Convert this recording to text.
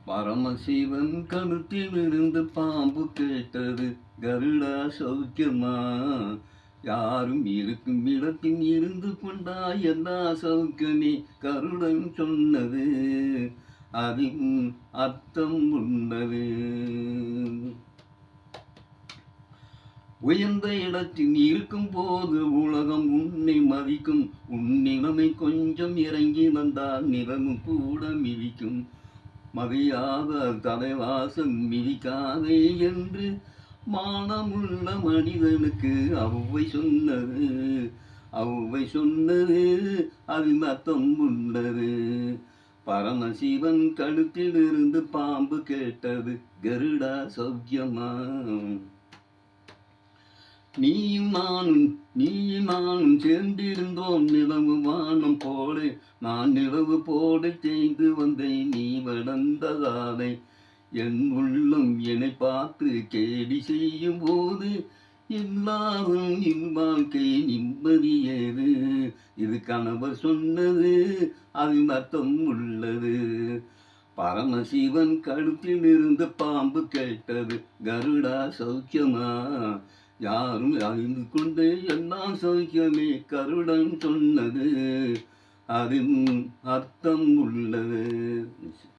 பரமசிவன் கழுத்திலிருந்து பாம்பு கேட்டது, கருடா சௌக்கியமா? யாரும் இருக்கும் இடத்தில் இருந்து கொண்டா எல்லா சௌக்கியமே. கருடன் சொன்னது அதில் அர்த்தம் உள்ளது. உயர்ந்த இடத்தில் இருக்கும் போது உலகம் உன்னை மதிக்கும். உன் நிலைமை கொஞ்சம் இறங்கி வந்தால் நிலமும் கூட மிதிக்கும். மதியாத தலைவாசம் மிதிக்காதே என்று மானமுள்ள மனிதனுக்கு அவ்வை சொன்னது. அவ்வை சொன்னது அதில் அர்த்தம் உள்ளது. பரமசிவன் கழுத்திலிருந்து பாம்பு கேட்டது, கருடா சௌக்கியமா? நீயும் நானும் சேர்ந்திருந்தோம் நிலவு வானம் போல. நான் நிலவு போல தேய்ந்து வந்தேன் நீ வளர்ந்ததாலே. என் உள்ளம் என்னை பார்த்து கேலி செய்யும் போது எல்லாரும் என் வாழ்க்கை நிம்மதியேது. இது கணவர் சொன்னது அதில் அர்த்தம் உள்ளது. பரமசிவன் கழுத்தில் இருந்து பாம்பு கேட்டது, கருடா சௌக்கியமா? யாரும் அறிந்து கொண்டே எல்லாம் சௌக்கியமே. கருடன் சொன்னது அதில் அர்த்தம் உள்ளது.